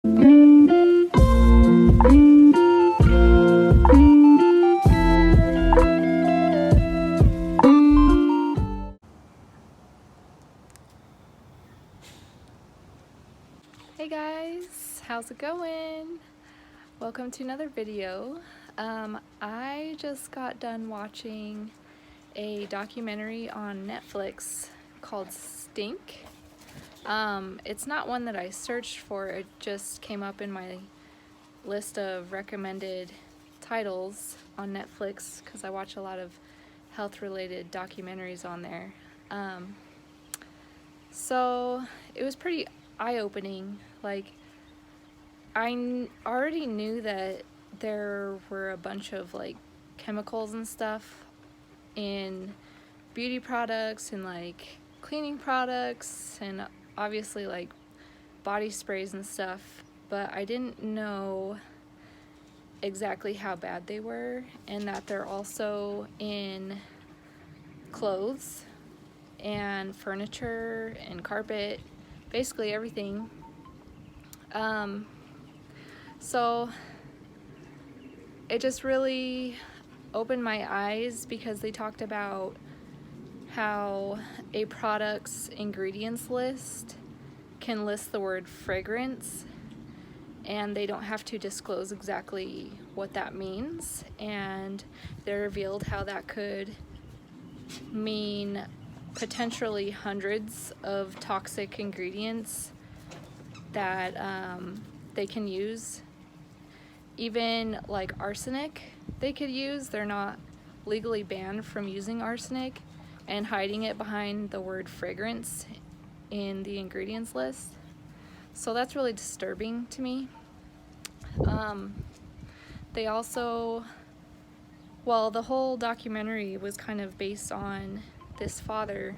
Hey guys, how's it going? Welcome to another video. I just got done watching a documentary on Netflix called Stink. It's not one that I searched for, it just came up in my list of recommended titles on Netflix because I watch a lot of health-related documentaries on there. So it was pretty eye-opening. Like, already knew that there were a bunch of like chemicals and stuff in beauty products and like cleaning products and obviously like body sprays and stuff, but I didn't know exactly how bad they were, and that they're also in clothes and furniture and carpet, basically everything. So it just really opened my eyes because they talked about how a product's ingredients list can list the word fragrance, and they don't have to disclose exactly what that means, and they revealed how that could mean potentially hundreds of toxic ingredients that they can use. Even like arsenic they could use. They're not legally banned from using arsenic and hiding it behind the word fragrance in the ingredients list. So that's really disturbing to me. They also, well, the whole documentary was kind of based on this father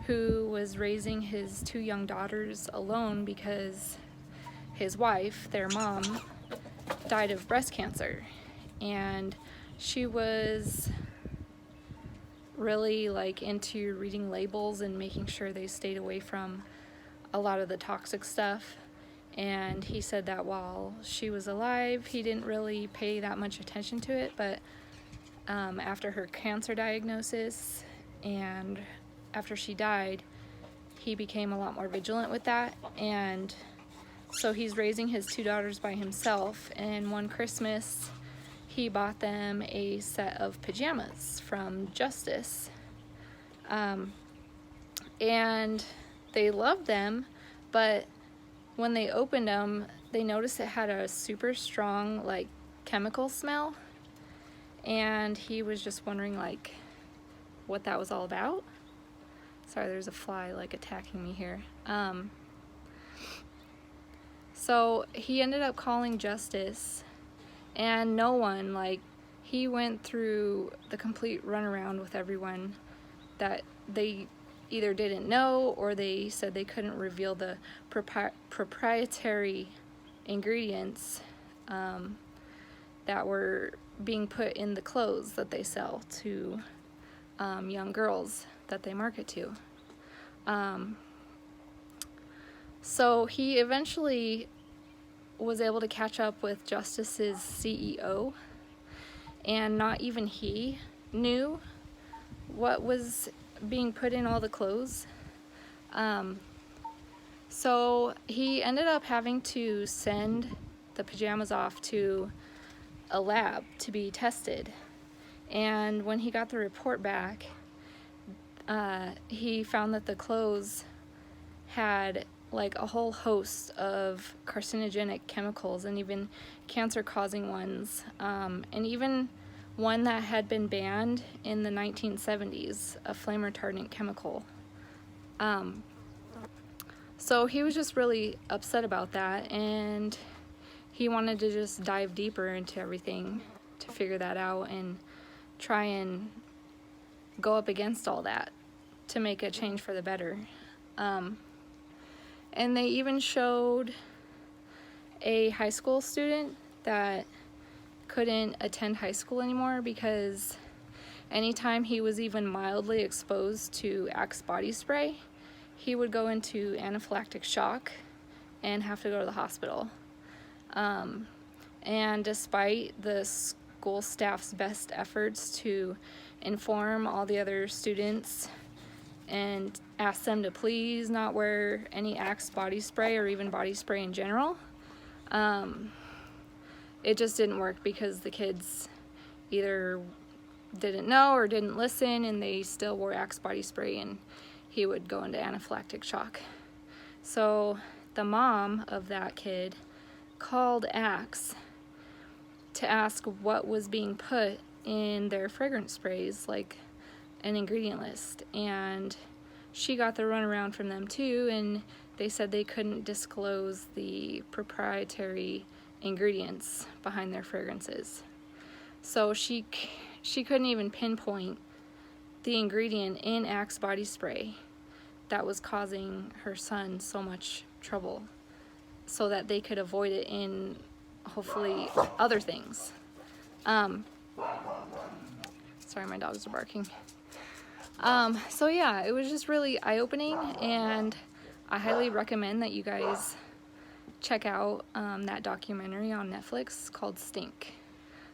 who was raising his two young daughters alone because his wife, their mom, died of breast cancer, and she was really like into reading labels and making sure they stayed away from a lot of the toxic stuff. And he said that while she was alive, he didn't really pay that much attention to it, but after her cancer diagnosis and after she died, he became a lot more vigilant with that. And so he's raising his two daughters by himself, and one Christmas he bought them a set of pajamas from Justice. And they loved them, but when they opened them, they noticed it had a super strong like chemical smell, and he was just wondering like what that was all about. Sorry, there's a fly like attacking me here. So he ended up calling Justice, and no one, like, he went through the complete runaround with everyone that they either didn't know or they said they couldn't reveal the proprietary ingredients that were being put in the clothes that they sell to young girls that they market to. So he eventually was able to catch up with Justice's CEO, and not even he knew what was being put in all the clothes. So he ended up having to send the pajamas off to a lab to be tested. And when he got the report back, he found that the clothes had like a whole host of carcinogenic chemicals, and even cancer-causing ones, and even one that had been banned in the 1970s, a flame retardant chemical. So he was just really upset about that, and he wanted to just dive deeper into everything to figure that out and try and go up against all that to make a change for the better. And they even showed a high school student that couldn't attend high school anymore because anytime he was even mildly exposed to Axe body spray, he would go into anaphylactic shock and have to go to the hospital. And despite the school staff's best efforts to inform all the other students and ask them to please not wear any Axe body spray or even body spray in general, it just didn't work because the kids either didn't know or didn't listen, and they still wore Axe body spray, and he would go into anaphylactic shock. So the mom of that kid called Axe to ask what was being put in their fragrance sprays, like an ingredient list, and she got the runaround from them too, and they said they couldn't disclose the proprietary ingredients behind their fragrances. So she couldn't even pinpoint the ingredient in Axe body spray that was causing her son so much trouble, so that they could avoid it in hopefully other things. Sorry, my dogs are barking. So yeah, it was just really eye-opening, and I highly recommend that you guys check out that documentary on Netflix called Stink.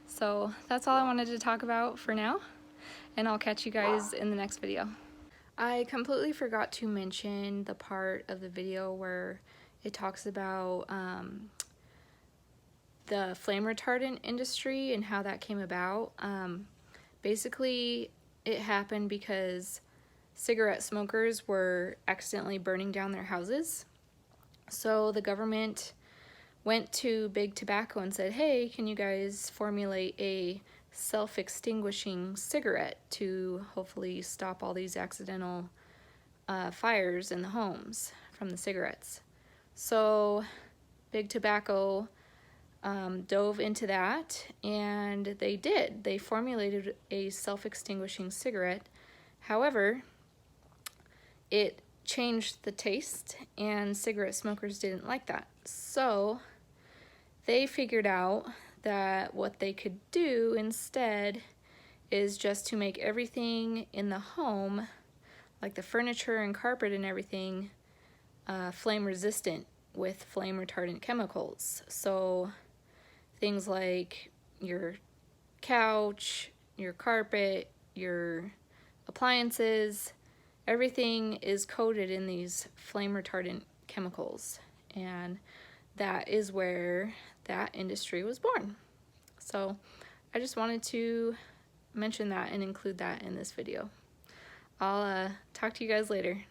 So that's all I wanted to talk about for now, and I'll catch you guys in the next video. I completely forgot to mention the part of the video where it talks about the flame retardant industry and how that came about. Basically, it happened because cigarette smokers were accidentally burning down their houses. So the government went to Big Tobacco and said, hey, can you guys formulate a self-extinguishing cigarette to hopefully stop all these accidental fires in the homes from the cigarettes? So Big Tobacco dove into that, and they did. They formulated a self-extinguishing cigarette. However, it changed the taste, and cigarette smokers didn't like that. So they figured out that what they could do instead is just to make everything in the home, like the furniture and carpet and everything, flame resistant with flame retardant chemicals. So things like your couch, your carpet, your appliances, everything is coated in these flame retardant chemicals, and that is where that industry was born. So I just wanted to mention that and include that in this video. I'll talk to you guys later.